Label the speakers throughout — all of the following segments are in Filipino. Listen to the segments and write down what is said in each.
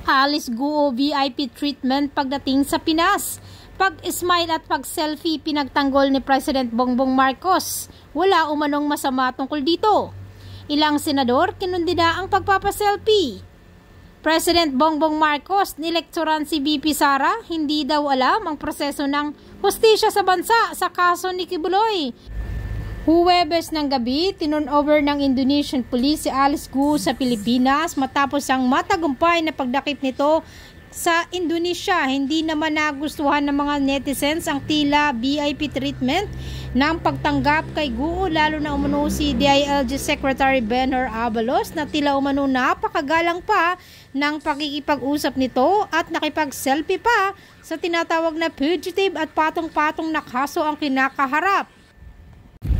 Speaker 1: Alice Guo VIP treatment pagdating sa Pinas. Pag-smile at pag-selfie pinagtanggol ni President Bongbong Marcos. Wala umanong masama tungkol dito. Ilang senador kinundina ang pagpapaselfie. President Bongbong Marcos nilekturan si BP Sara, hindi daw alam ang proseso ng hustisya sa bansa sa kaso ni Kibuloy. Huwebes ng gabi, tinunover ng Indonesian Police si Alice Guo sa Pilipinas matapos ang matagumpay na pagdakip nito sa Indonesia. Hindi naman nagustuhan ng mga netizens ang tila VIP treatment ng pagtanggap kay Guo, lalo na umano si DILG Secretary Benhur Abalos na tila umano napakagalang pa ng pakikipag-usap nito at nakipag-selfie pa sa tinatawag na fugitive at patong-patong na kaso ang kinakaharap.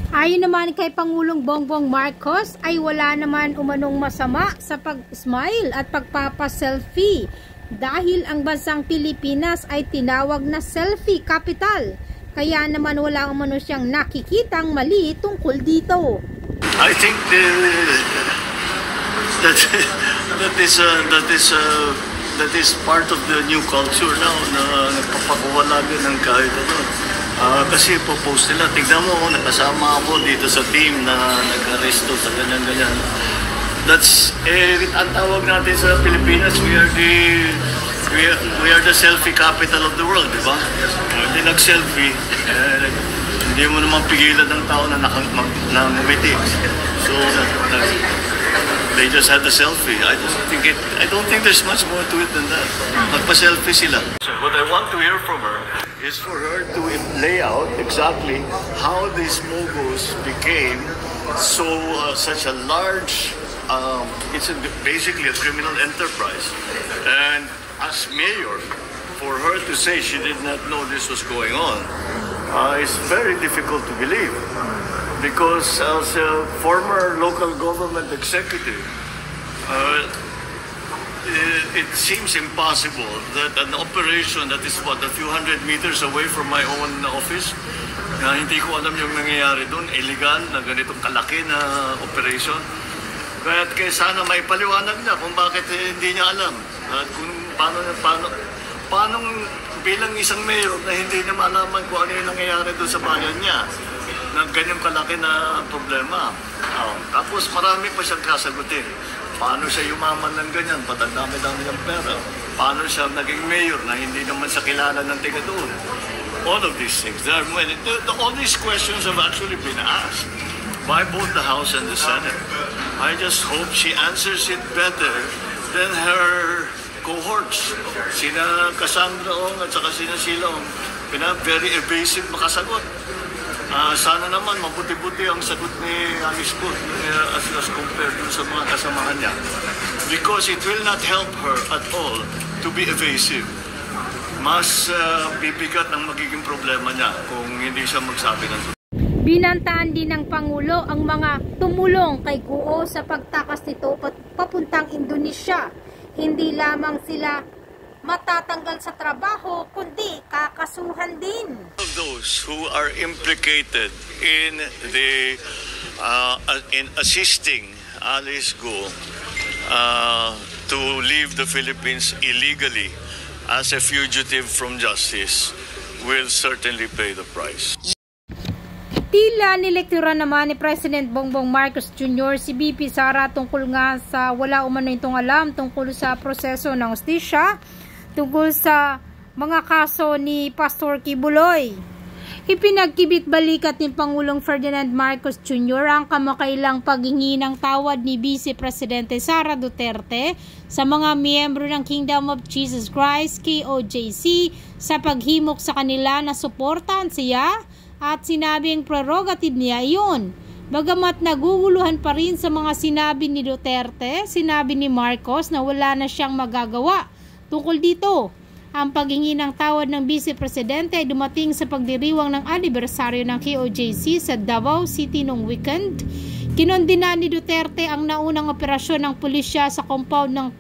Speaker 1: Ayon naman kay Pangulong Bongbong Marcos ay wala naman umanong masama sa pag-smile at pagpapaselfie dahil ang bansang Pilipinas ay tinawag na selfie capital. Kaya naman wala umano siyang nakikitang mali tungkol dito.
Speaker 2: I think that is part of the new culture now na nagpapakuha lagi ng kahit ano. Kasi po-post nila, tignan mo, nakasama ako dito sa team na nag-aresto sa ganyan-ganyan. That's, ang tawag natin sa Pilipinas, we are the selfie capital of the world, di ba? Hindi nag-selfie, hindi mo naman pigilan ng tao na ngumiti. So, they just had the selfie. I don't think there's much more to it than that. Magpa-selfie sila. So what I want to hear from her is for her to lay out exactly how these mogos became such a large, it's basically a criminal enterprise. And as mayor, for her to say she did not know this was going on, is very difficult to believe. Because as a former local government executive, it seems impossible that an operation that is a few hundred meters away from my own office, na hindi ko alam yung nangyayari doon, illegal na ganitong kalaki na operation. Kaya sana may paliwanag niya kung bakit hindi niya alam. At kung paano bilang isang mayor na hindi niya malaman kung ano yung nangyayari doon sa bayan niya na ganyang kalaki na problema. Tapos marami pa siyang kasagutin. Paano siya yumaman ng ganyan? Patandami-dami ng pera. Paano siya naging mayor na hindi naman sa kilala ng tiga doon? All of these things. All these questions have actually been asked by both the House and the Senate. I just hope she answers it better than her cohorts. Sina Cassandra Ong at saka sina Sheila Ong, very evasive makasagot. Sana naman mabuti-buti ang sagot ni Alice Guo as compared sa mga kasamahan niya. Because it will not help her at all to be evasive. Mas bibigat ang magiging problema niya kung hindi siya magsabi ng totoo.
Speaker 1: Binantaan din ng Pangulo ang mga tumulong kay Guo sa pagtakas nito papuntang Indonesia. Hindi lamang sila matatanggal sa trabaho, kundi kakasuhan din.
Speaker 2: Those who are implicated in assisting Alice Guo to leave the Philippines illegally as a fugitive from justice will certainly pay the price.
Speaker 1: Tila nilektura naman ni President Bongbong Marcos Jr. si BP Sara tungkol nga sa wala umano itong alam tungkol sa proseso ng hustisya tungkol sa mga kaso ni Pastor Kibuloy. Ipinagkibit-balikat ni Pangulong Ferdinand Marcos Jr. ang kamakailang paghingi ng tawad ni Vice Presidente Sara Duterte sa mga miyembro ng Kingdom of Jesus Christ, KOJC, sa paghimok sa kanila na suportahan siya at sinabing prerogative niya iyon. Bagamat naguguluhan pa rin sa mga sinabi ni Duterte, sinabi ni Marcos na wala na siyang magagawa tungkol dito. Ang paghingi ng tawad ng Vice Presidente ay dumating sa pagdiriwang ng anibersaryo ng KOJC sa Davao City noong weekend. Kinondena ni Duterte ang naunang operasyon ng pulisya sa compound ng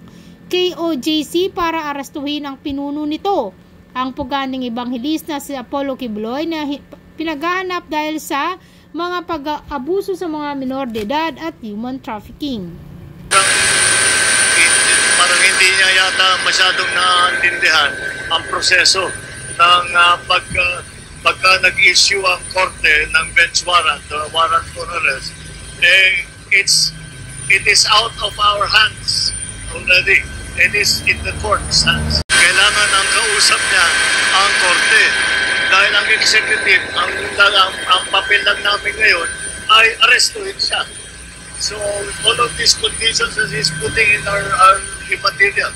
Speaker 1: KOJC para arestuhin ang pinuno nito, ang puganing ebanghelista si Apollo Kibuloy na pinaghahanap dahil sa mga pag-abuso sa mga minor de edad at human trafficking.
Speaker 2: Parang hindi niya yata masyadong naintindihan ang proseso ng pagka nag-issue ang korte ng bench warrant, warrant for arrest, it is out of our hands already. It is in the court's hands. Kailangan ang kausap niya ang korte. Dahil ang executive, ang papel lang namin ngayon ay arrestuhin siya. So, all of these conditions that he's putting in our material.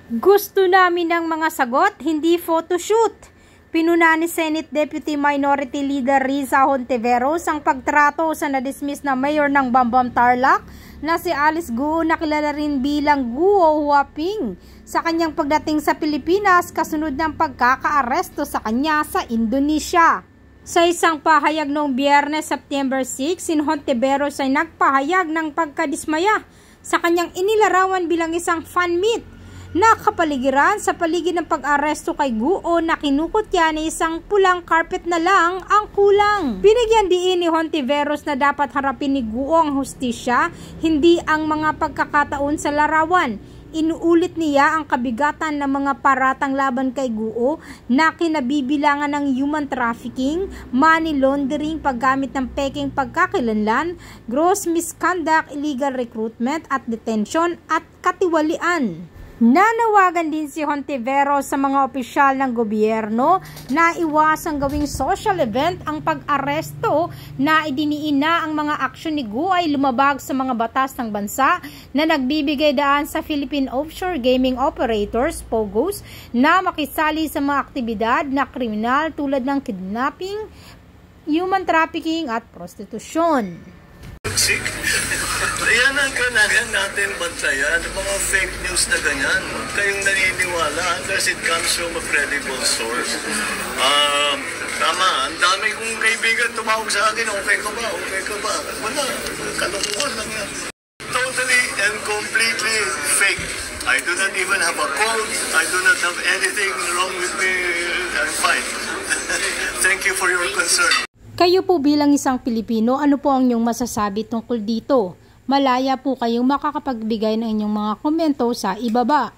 Speaker 1: Gusto namin ng mga sagot, hindi photoshoot. Pinuna ni Senate Deputy Minority Leader Riza Hontiveros ang pagtrato sa na-dismiss na mayor ng Bambam Tarlac na si Alice Guo, na kilala rin bilang Guo Huaping, sa kanyang pagdating sa Pilipinas kasunod ng pagkakaaresto sa kanya sa Indonesia. Sa isang pahayag noong Biyernes, September 6, si Hontiveros ay nagpahayag ng pagkadismaya sa kanyang inilarawan bilang isang fan meet na kapaligiran sa paligid ng pag-aresto kay Guo na kinukutya na isang pulang carpet na lang ang kulang. Binigyan diin ni Hontiveros na dapat harapin ni Guo ang hustisya, hindi ang mga pagkakataon sa larawan. Inuulit niya ang kabigatan ng mga paratang laban kay Guo na kinabibilangan ng human trafficking, money laundering, paggamit ng peking pagkakakilanlan, gross misconduct, illegal recruitment at detention at katiwalian. Nanawagan din si Hontiveros sa mga opisyal ng gobyerno na iwasang gawing social event ang pag-aresto, na idiniin na ang mga aksyon ni Guo ay lumabag sa mga batas ng bansa na nagbibigay daan sa Philippine Offshore Gaming Operators, POGOs, na makisali sa mga aktibidad na kriminal tulad ng kidnapping, human trafficking at prostitusyon.
Speaker 2: Yan ang kailangan natin bantayan, mga fake news na ganyan. Huwag kayong naniniwala unless it comes from a credible source. Tama, ang dami kong kaibigan tumawag sa akin, okay ka ba? Okay ka ba? Wala, kalokohan lang yan. Totally and completely fake. I do not even have a cold. I do not have anything wrong with me. I'm fine. Thank you for your concern.
Speaker 1: Kayo po bilang isang Pilipino, ano po ang inyong masasabi tungkol dito? Malaya po kayong makakapagbigay ng inyong mga komento sa ibaba.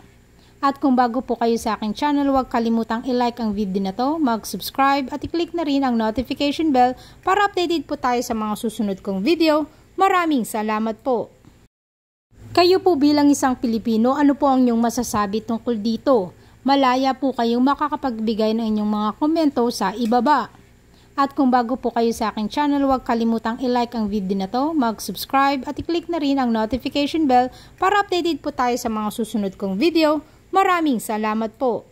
Speaker 1: At kung bago po kayo sa aking channel, huwag kalimutang i-like ang video na to, mag-subscribe at i-click na rin ang notification bell para updated po tayo sa mga susunod kong video. Maraming salamat po! Kayo po bilang isang Pilipino, ano po ang inyong masasabi tungkol dito? Malaya po kayong makakapagbigay ng inyong mga komento sa ibaba. At kung bago po kayo sa aking channel, huwag kalimutang i-like ang video na to, mag-subscribe at i-click na rin ang notification bell para updated po tayo sa mga susunod kong video. Maraming salamat po!